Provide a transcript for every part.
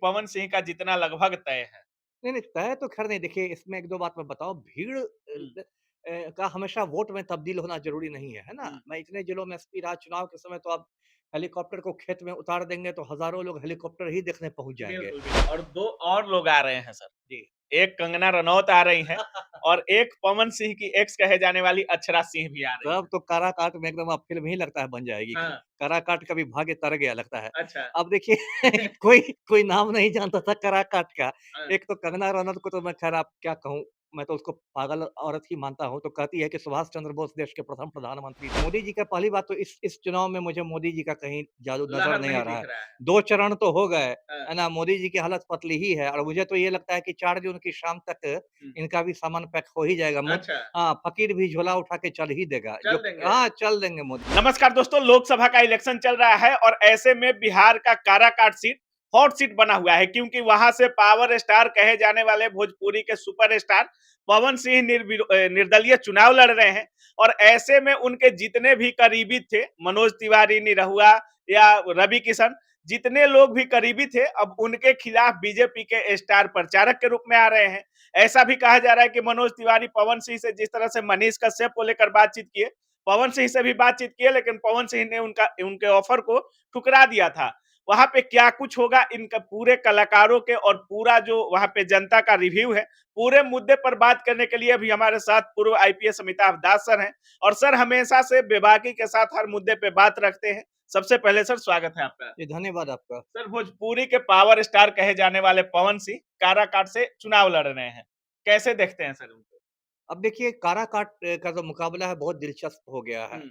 पवन सिंह का जितना लगभग तय है। नहीं, नहीं, तय तो ख़ैर नहीं। देखिए, इसमें 1-2 बात मैं बताऊँ। भीड़ हुँ, का हमेशा वोट में तब्दील होना ज़रूरी नहीं है, है ना? हुँ। मैं इतने जिलों में एसपी रहा, चुनाव के समय तो आप हेलीकॉप्टर को खेत में उतार देंगे तो हज़ारों लोग हेलीकॉप्टर ही देखने पहुँच जाएँगे। बिल्कुल, बिल्कुल और 2 और लोग आ रहे हैं सर। जी। एक कंगना रनौत आ रही हैं और एक पवन सिंह की एक्स कहे जाने वाली अक्षरा सिंह भी आ रही तब हैं। तो काराकाट में एकदम अब फ़िल्म ही लगता है बन जाएगी। हाँ, काराकाट का भी भाग्य तर गया लगता है। अच्छा। अब देखिए कोई कोई नाम नहीं जानता था काराकाट का। अ, एक तो कंगना रनौत को तो मैं ख़ैर आप क्या कहूँ, मैं तो उसको पागल औरत ही मानता हूँ। तो कहती है कि सुभाष चंद्र बोस देश के प्रथम प्रधानमंत्री थे। मोदी जी का पहली बात तो इस चुनाव में मुझे मोदी जी का कहीं जादू नज़र लहर नहीं नहीं आ रहा दिख है। रहा है। 2 चरण तो हो गए, हाँ, है ना? मोदी जी की हालत पतली ही है और मुझे तो ये लगता है कि 4 जून की शाम तक हुँ, इनका भी सामान पैक हो ही जाएगा। अच्छा, हाँ, फ़कीर भी झोला उठा के चल ही देगा। चल देंगे। हाँ, चल देंगे मोदी। नमस्कार दोस्तों, लोकसभा का इलेक्शन चल रहा है और ऐसे में बिहार का काराकाट सीट हॉट सीट बना हुआ है क्योंकि वहां से पावर स्टार कहे जाने वाले भोजपुरी के सुपरस्टार पवन सिंह निर्दलीय चुनाव लड़ रहे हैं और ऐसे में उनके जितने भी करीबी थे, मनोज तिवारी, निरहुआ या रवि किशन, जितने लोग भी करीबी थे, अब उनके खिलाफ बीजेपी के स्टार प्रचारक के रूप में आ रहे हैं। ऐसा भी कहा जा रहा है कि मनोज तिवारी पवन सिंह से जिस तरह से मनीष कश्यप को लेकर बातचीत किए, पवन सिंह से भी बातचीत किए, लेकिन पवन सिंह ने उनके ऑफर को ठुकरा दिया था। वहां पे क्या कुछ होगा, इनका पूरे कलाकारों के और पूरा जो वहां पे जनता का रिव्यू है, पूरे मुद्दे पर बात करने के लिए अभी हमारे साथ पूर्व आईपीएस अमिताभ दास सर हैं और सर हमेशा से बेबाकी के साथ हर मुद्दे पे बात रखते हैं। सबसे पहले सर स्वागत है आपका। जी, धन्यवाद आपका। सर, भोजपुरी के पावर स्टार कहे जाने वाले पवन सिंह काराकाट से चुनाव लड़ रहे हैं, कैसे देखते हैं सर उनको? अब देखिए काराकाट का जो मुकाबला है बहुत दिलचस्प हो गया है। हम्म,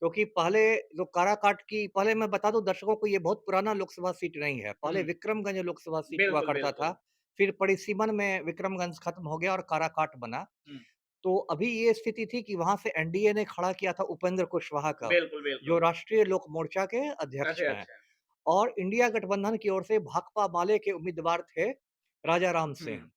क्योंकि पहले जो काराकाट की पहले मैं बता दूँ दर्शकों को ये बहुत पुराना लोकसभा सीट नहीं है। पहले हम्म, विक्रमगंज लोकसभा सीट हुआ बिल्कुल करता था। बिल्कुल। फिर परिसीमन में विक्रमगंज खत्म हो गया और काराकाट बना। हम्म, तो अभी ये स्थिति थी कि वहाँ से एनडीए ने खड़ा किया था उपेंद्र कुशवाहा का, बिल्कुल जो बिल्कुल। राष्ट्रीय लोक मोर्चा के अध्यक्ष अरे हैं। अच्छा। और इंडिया गठबंधन की ओर से भाकपा माले के उम्मीदवार थे राजा राम सिंह। हुँ,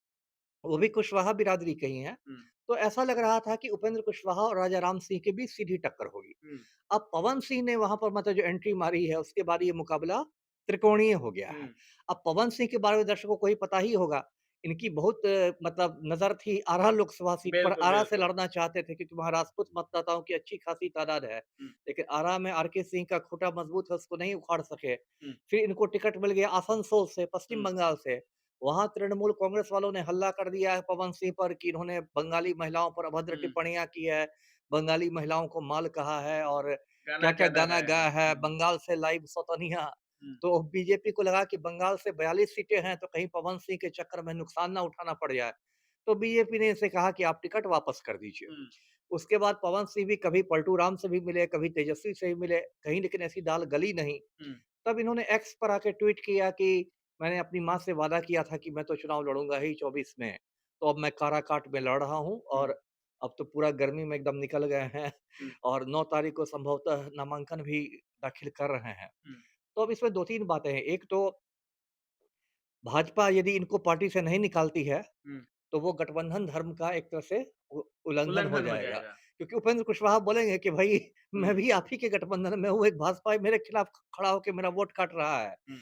वो भी कुशवाहा बिरादरी के ही हैं। हुँ, तो ऐसा लग रहा था कि उपेंद्र कुशवाहा और राजा राम सिंह के बीच सीधी टक्कर होगी। हुँ, अब पवन सिंह ने वहाँ पर मतलब जो एंट्री मारी है, उसके बाद ये मुकाबला त्रिकोणीय हो गया है। हुँ, अब पवन सिंह के बारे में दर्शकों को ही पता ही होगा। इनकी बहुत मतलब नज़र थी आरा लोकसभा सीट पर। बिल्कुल, आरा से बिल्कुल। लड़ना चाहते थे क्योंकि वहाँ राजपूत मतदाताओं की अच्छी खासी तादाद है। हुँ, लेकिन आरा में आरके सिंह का खूँटा मजबूत है, उसको नहीं उखाड़ सके। हुँ, फिर इनको टिकट मिल गया आसनसोल से, पश्चिम हुँ, बंगाल से। वहाँ तृणमूल कांग्रेस वालों ने हल्ला कर दिया है पवन सिंह पर कि इन्होंने बंगाली महिलाओं पर अभद्र हुँ, टिप्पणियाँ की है, बंगाली महिलाओं को माल कहा है और गाना क्या-क्या ज़्यादा गाना गाए हैं। गाया है, हुँ, बंगाल से लाइव सौतनिया। हुँ, तो बीजेपी को लगा कि बंगाल से 42 सीटें हैं, तो कहीं पवन सिंह के चक्कर में नुकसान ना उठाना पड़ जाए। तो बीजेपी ने इनसे कहा कि आप टिकट वापस कर दीजिए। हुँ, उसके बाद पवन सिंह भी कभी पलटू राम से भी मिले, कभी तेजस्वी से भी मिले, कहीं लेकिन ऐसी दाल गली नहीं। हुँ, तब इन्होंने एक्स पर आके ट्वीट किया कि मैंने अपनी माँ से वादा किया था कि मैं तो चुनाव लड़ूँगा ही 24 में, तो अब मैं काराकाट में लड़ रहा हूँ हुँ, और अब तो पूरा गर्मी में एकदम निकल गए हैं हुँ, और 9 तारीख को संभवतः नामांकन भी दाखिल कर रहे हैं। हुँ, तो अब इसमें 2-3 बातें हैं। एक तो भाजपा यदि इनको पार्टी से नहीं निकालती है, हुँ, तो वो गठबंधन धर्म का एक तरह से उल्लंघन हो उल्लंघन हो जाएगा। जाएगा। क्योंकि उपेंद्र कुशवाहा बोलेंगे कि भई हुँ, मैं भी आप ही के गठबंधन में हूँ, एक भाजपा मेरे खिलाफ खड़ा होके मेरा वोट काट रहा है। हुँ,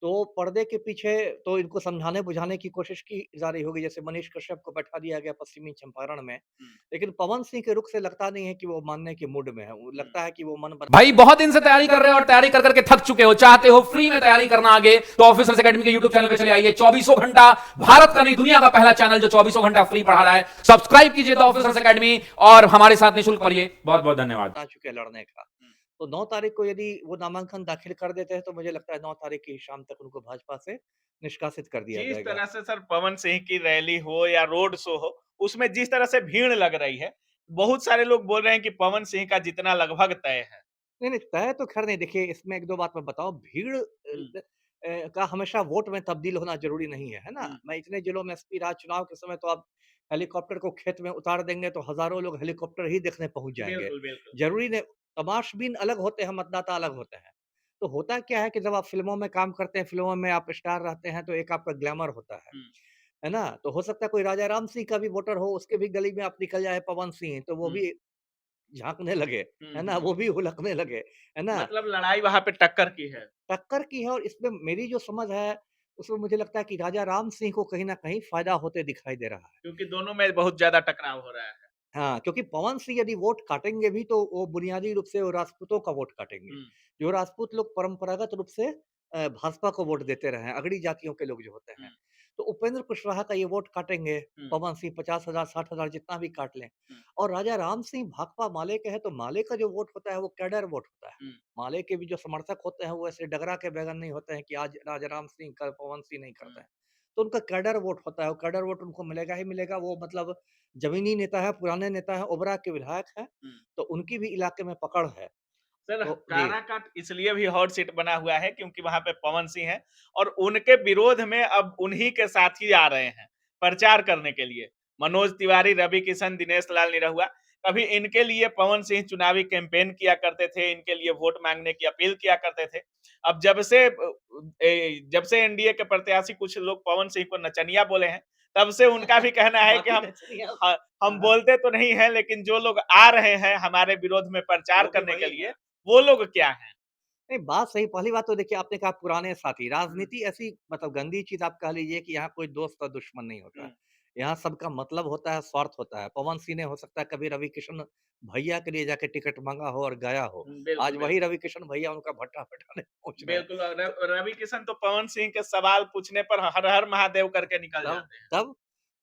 तो पर्दे के पीछे तो इनको समझाने-बुझाने की कोशिश की जा रही होगी, जैसे मनीष कश्यप को बैठा दिया गया पश्चिमी चंपारण में। हुँ, लेकिन पवन सिंह के रुख से लगता नहीं है कि वो मानने के मूड में है। वो हुँ। लगता है कि वो मन बना भाई बहुत दिन से तैयारी कर रहे हो और तैयारी कर करके थक चुके हो, चाहते हो फ्री में तैयारी करना आगे, तो ऑफिसर्स एकेडमी के यूट्यूब चैनल पे चले आइए। 2400 घंटा भारत का नहीं दुनिया का पहला चैनल जो 2400 घंटा फ्री पढ़ा रहा है। सब्सक्राइब कीजिए द ऑफिसर्स एकेडमी और हमारे साथ निःशुल्क पढ़िए। बहुत बहुत धन्यवाद। बता चुके हैं लड़ने का। तो 9 तारीख को यदि वो नामांकन दाखिल कर देते हैं, तो मुझे लगता है 9 तारीख की शाम तक उनको भाजपा से निष्कासित कर दिया जिस जाएगा। तरह से सर पवन सिंह की रैली हो या रोड शो हो, उसमें जिस तरह से भीड़ लग रही है, बहुत सारे लोग बोल रहे हैं कि पवन सिंह का जितना लगभग तय है। नहीं, नहीं, तय तो ख़ैर नहीं। देखिए, इसमें 1-2 बात मैं बताऊँ। भीड़ हुँ, का हमेशा वोट में तब्दील होना ज़रूरी नहीं है, है ना? हुँ, मैं इतने जिलों में एसपी रहा, चुनाव के समय तो आप हेलीकॉप्टर को खेत में उतार देंगे, तो हज़ारों लोग हेलीकॉप्टर ही देखने पहुँच जाएँगे। बिल्कुल, बिल्कुल। ज़रूरी नहीं। तमाशबीन अलग होते हैं, मतदाता अलग होते हैं। तो होता क्या है कि जब आप फ़िल्मों में काम करते हैं, फ़िल्मों में आप स्टार रहते हैं, तो एक आपका ग्लैमर होता हुँ, है ना? तो हो सकता है कोई राजा राम सिंह का भी वोटर हो, उसके भी गली में आप निकल जाए पवन सिंह, तो वो हुँ, भी झाँकने लगे, हुँ, है ना? हुँ। वो भी हुलकने लगे, है ना? मतलब लड़ाई वहाँ पे टक्कर की है। टक्कर की है और इसमें मेरी जो समझ है, उसमें मुझे लगता है कि राजा राम सिंह को कहीं न कहीं फ़ायदा होते दिखाई दे रहा है। क्योंकि दोनों में बहुत ज़्यादा टकराव हो रहा है। हाँ, क्योंकि पवन सिंह यदि वोट काटेंगे भी तो वो बुनियादी रूप से वो राजपूतों का वोट काटेंगे। हुँ, जो राजपूत लोग परंपरागत रूप से भाजपा को वोट देते रहे हैं, अगड़ी जातियों के लोग जो होते हुँ, हैं। तो उपेंद्र कुशवाहा का ये वोट काटेंगे, हुँ, पवन सिंह 50,000 60,000 जितना भी काट लें। हुँ, और राजा राम सिंह भाकपा माले के हैं, तो माले का जो वोट होता है वो कैडर वोट होता है। हुँ, माले के भी जो समर्थक होते हैं वो ऐसे डगरा के बैगन नहीं होते हैं कि आज राजा राम सिंह, कल पवन सिंह नहीं करते हुँ। हैं। तो उनका कैडर वोट होता है, वो कैडर वोट उनको मिलेगा ही मिलेगा। वो मतलब ज़मीनी नेता है, पुराने नेता हैं, ओबरा के विधायक हैं, हुँ। तो उनकी भी इलाके में पकड़ है। सर, तो जी, काराकाट इसलिए भी हॉट सीट बना हुआ है क्योंकि वहाँ पे पवन सिंह हैं और उनके विरोध में अब उन्हीं के साथी आ रहे हैं, प्रचार करने के लिए। मनोज तिवारी, रवि किशन, दिनेश लाल निरहुआ, कभी इनके लिए पवन सिंह चुनावी कैंपेन किया करते थे, इनके लिए वोट माँगने की अपील किया करते थे। अब जब से एनडीए के प्रत्याशी कुछ लोग पवन सिंह को नचनिया बोले हैं, तब से उनका भी कहना है कि बाकी नचनिया हम हाँ, बोलते तो नहीं हैं, लेकिन जो लोग आ रहे हैं हमारे विरोध में प्रचार वो भी करने के वही लिए, है। वो लोग क्या हैं? नहीं, बात सही। पहली बात तो देखिए, आपने कहा पुराने साथी, हुँ, राजनीति ऐसी मतलब गंदी चीज़ आप कह लीजिए कि यहाँ कोई दोस्त और दुश्मन नहीं होता हुँ, है। यहाँ सबका मतलब होता है, स्वार्थ होता है। पवन सिंह ने हो सकता है कभी रवि किशन भैया के लिए जाके टिकट माँगा हो और गया हो। हुँ, आज बिल्कुल, वही बिल्कुल। रवि किशन भैया उनका भट्टा पिटाने पहुँच रहे हैं। बिल्कुल और तो रवि किशन तो पवन सिंह के सवाल पूछने पर हर हर महादेव करके निकल तब जाते हैं। तब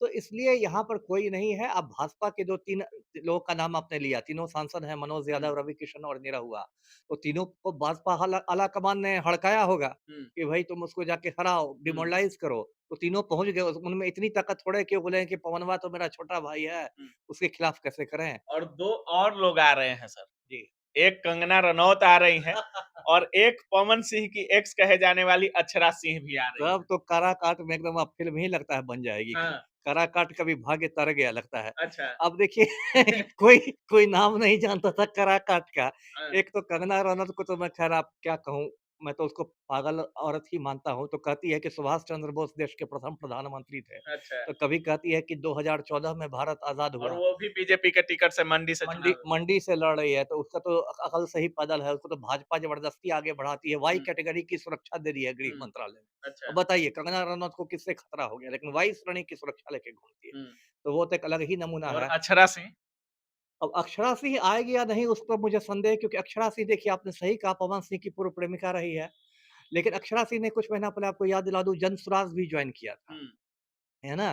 तो इसलिए यहाँ पर कोई नहीं है। अब भाजपा के जो 3 लोगों का नाम आपने लिया, तीनों सांसद हैं, मनोज हुँ, यादव, रवि किशन और निरहुआ। तो तीनों को भाजपा आलाकमान ने हड़काया होगा हुँ, कि भाई तुम उसको जाके हराओ, हुँ, डिमोरलाइज़ करो। तो तीनों पहुँच गए। उनमें इतनी ताकत थोड़े कि वो बोले कि पवनवा तो मेरा छोटा भाई है, हुँ। उसके खिलाफ कैसे करें? और 2 और लोग आ रहे हैं सर। जी। एक कंगना रनौत आ रही हैं और एक पवन सिंह की एक्स कहे जाने वाली अक्षरा सिंह भी आ रही तब हैं। तो काराकाट में एकदम अब फ़िल्म ही लगता है बन जाएगी। हाँ, काराकाट कभी भाग्य तर गया लगता है। अच्छा। अब देखिए कोई कोई नाम नहीं जानता था काराकाट का। हाँ, एक तो कंगना रनौत को तो मैं ख़ैर आप क्या कहूँ, मैं तो उसको पागल औरत ही मानता हूँ। तो कहती है कि सुभाष चंद्र बोस देश के प्रथम प्रधानमंत्री थे। अच्छा। तो कभी कहती है कि 2014 में भारत आज़ाद और हुआ। वो भी बीजेपी के टिकट से मंडी से मंडी चुनाव मंडी से लड़ रही है, तो उसका तो अकल से ही पैदल है। उसको तो भाजपा ज़बरदस्ती आगे बढ़ाती है। वाई हुँ, कैटेगरी की सुरक्षा दे रही है गृह हुँ, मंत्रालय ने। अच्छा। अब बताइए कंगना रनौत को किससे खतरा हो गया? लेकिन वाई श्रेणी की सुरक्षा लेके घूमती है। हुँ, तो वो तो एक अलग ही नमूना और है। अक्षरा सिंह? अब अक्षरा सिंह आएगी या नहीं, उस पर मुझे संदेह है, क्योंकि अक्षरा सिंह देखिए, आपने सही कहा, पवन सिंह की पूर्व प्रेमिका रही है। लेकिन अक्षरा सिंह ने कुछ महीना पहले, आपको याद दिला दूँ, जनसुराज भी जॉइन किया था। हुँ, है ना?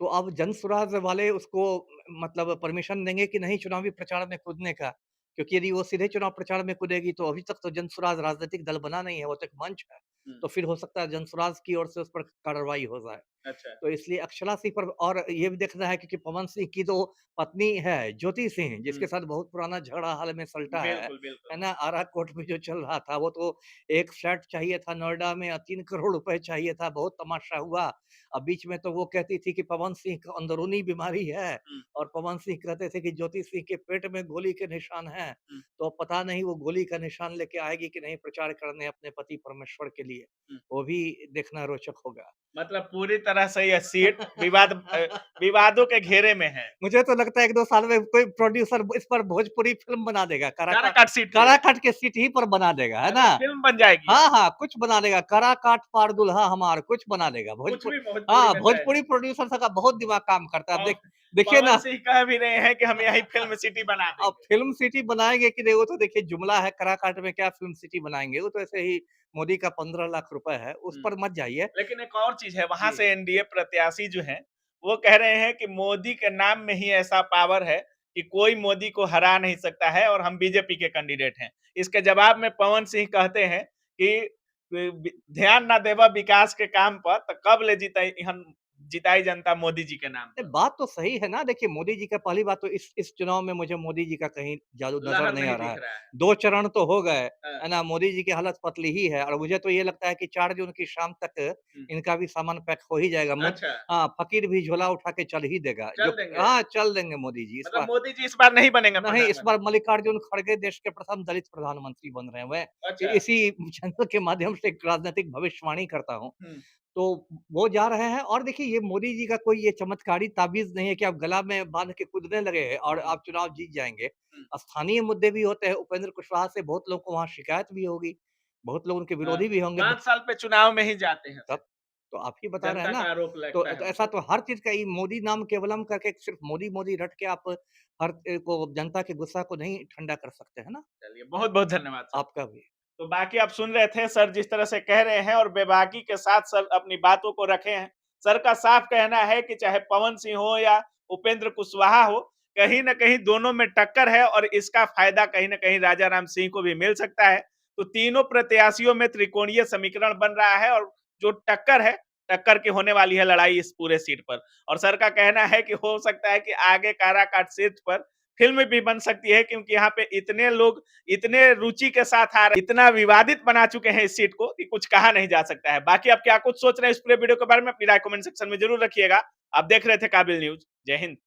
तो अब जनसुराज वाले उसको मतलब परमिशन देंगे कि नहीं चुनावी प्रचार में कूदने का? क्योंकि यदि वो सीधे चुनाव प्रचार में कूदेगी तो अभी तक तो जनसुराज राजनीतिक दल बना नहीं है, वो तो एक मंच है। हुँ, तो फिर हो सकता है जनसुराज की ओर से उस पर कार्रवाई हो जाए। अच्छा। तो इसलिए अक्षरा सिंह पर, और ये भी देखना है क्योंकि पवन सिंह की जो पत्नी है ज्योति सिंह, हुँ, जिसके साथ बहुत पुराना झगड़ा हाल में सलटा बिल्कुल, बिल्कुल। है ना? आरा कोर्ट में जो चल रहा था, वो तो एक फ्लैट चाहिए था नोएडा में, 3 करोड़ रुपए चाहिए था, बहुत तमाशा हुआ। अब बीच में तो वो कहती थी कि पवन सिंह को अंदरूनी बीमारी है, हुँ, और पवन सिंह कहते थे कि ज्योति सिंह के पेट में गोली के निशान हैं। हुँ, तो अब पता नहीं वो गोली का निशान लेके आएगी कि नहीं प्रचार करने अपने पति परमेश्वर के लिए। हुँ। वो भी देखना रोचक होगा। मतलब पूरी तरह से यह सीट विवादों के घेरे में है। मुझे तो लगता है 1-2 साल में कोई प्रोड्यूसर इस पर भोजपुरी फ़िल्म बना देगा। काराकाट सीट पे काराकाट के सीट ही पर बना देगा, है ना? अच्छा फ़िल्म बन जाएगी अब। हाँ, हाँ, कुछ बना देगा। काराकाट पार दुल्हा हमार, कुछ बना देगा। कुछ भी भोजपुरी हाँ, में तय है। भोजपुरी प्रोड्यूसर का बहुत दिमाग काम करता है। अब पव देखिए पवन ना, सिंह कह भी रहे हैं कि हम यही फ़िल्म सिटी बना अब देंगे। फ़िल्म सिटी बनाएँगे कि नहीं, वो तो देखिए जुमला है। काराकाट में क्या फ़िल्म सिटी बनाएँगे? वो तो ऐसे ही मोदी का 15 लाख रुपए है, उस हुँ। पर मत जाइए। लेकिन एक और चीज़ है, वहाँ जी। से एनडीए प्रत्याशी जो हैं, वो कह रहे हैं कि मोदी के नाम में ही ऐसा पावर है कि कोई मोदी को हरा नहीं सकता है और हम बीजेपी के कैंडिडेट हैं। इसके जवाब में पवन सिंह कहते हैं कि ध्यान ना देबा विकास के काम पर त कब ले जिताई जनता मोदी जी के नाम नहीं, पर। बात तो सही है ना। देखिए मोदी जी का, पहली बात तो इस चुनाव में मुझे मोदी जी का कहीं जादू नज़र लहर नहीं नहीं आ रहा दिख है। रहा है। 2 चरण तो हो गए, हाँ, है ना? मोदी जी की हालत पतली ही है, और मुझे तो ये लगता है कि 4 जून की शाम तक हुँ। इनका भी सामान पैक हो ही जाएगा। अच्छा, हाँ, फ़कीर भी झोला उठा के चल ही देगा। चल देंगे। हाँ, चल देंगे मोदी जी इस मतलब बार। मोदी जी इस बार नहीं बनेंगे नहीं, इस बार प्रधानमंत्री। मल्लिकार्जुन खड़गे देश के प्रथम दलित प्रधानमंत्री बन रहे हैं। मैं अच्छा। इसी चैनल के माध्यम से एक राजनीतिक भविष्यवाणी करता हूँ। हुँ, तो वो जा रहे हैं, और देखिए ये मोदी जी का कोई ये चमत्कारी ताबीज़ नहीं है कि आप गला में बाँध के कूदने लगे और हुँ, आप चुनाव जीत जाएँगे। हुँ। स्थानीय मुद्दे भी होते हैं। उपेंद्र कुशवाहा से बहुत लोग को वहाँ शिकायत भी होगी, बहुत लोग उनके हाँ, विरोधी भी होंगे। 5 साल पे चुनाव में ही जाते हैं तब सिर्फ। तो आप ही बता रहे हैं जनता ना। का आरोप तो लगता है ऐसा उनको। तो हर चीज़ का, ये मोदी नाम केवलम करके सिर्फ मोदी, मोदी रट के आप हर को जनता के गुस्सा को नहीं ठंडा कर सकते, है ना? चलिए, बहुत-बहुत धन्यवाद सर। आपका भी। तो बाकी आप सुन रहे थे सर जिस तरह से कह रहे हैं और बेबाकी के साथ सर अपनी बातों को रखे हैं। सर का साफ कहना है कि चाहे पवन सिंह हो या उपेंद्र कुशवाहा हो, कहीं न कहीं दोनों में टक्कर है और इसका फ़ायदा कहीं न कहीं राजा राम सिंह को भी मिल सकता है। तो तीनों प्रत्याशियों में त्रिकोणीय समीकरण बन रहा है और जो टक्कर है, टक्कर की होने वाली है लड़ाई इस पूरे सीट पर। और सर का कहना है कि हो सकता है कि आगे काराकाट सीट पर फ़िल्म भी बन सकती है क्योंकि यहाँ पे इतने लोग इतने रुचि के साथ आ रहे, इतना विवादित बना चुके हैं इस सीट को कि कुछ कहा नहीं जा सकता है। बाकी आप क्या कुछ सोच रहे हैं इस पूरे वीडियो के बारे में? अपनी राय कमेंट सेक्शन में ज़रूर रखिएगा। आप देख रहे थे काबिल न्यूज़। जय हिंद।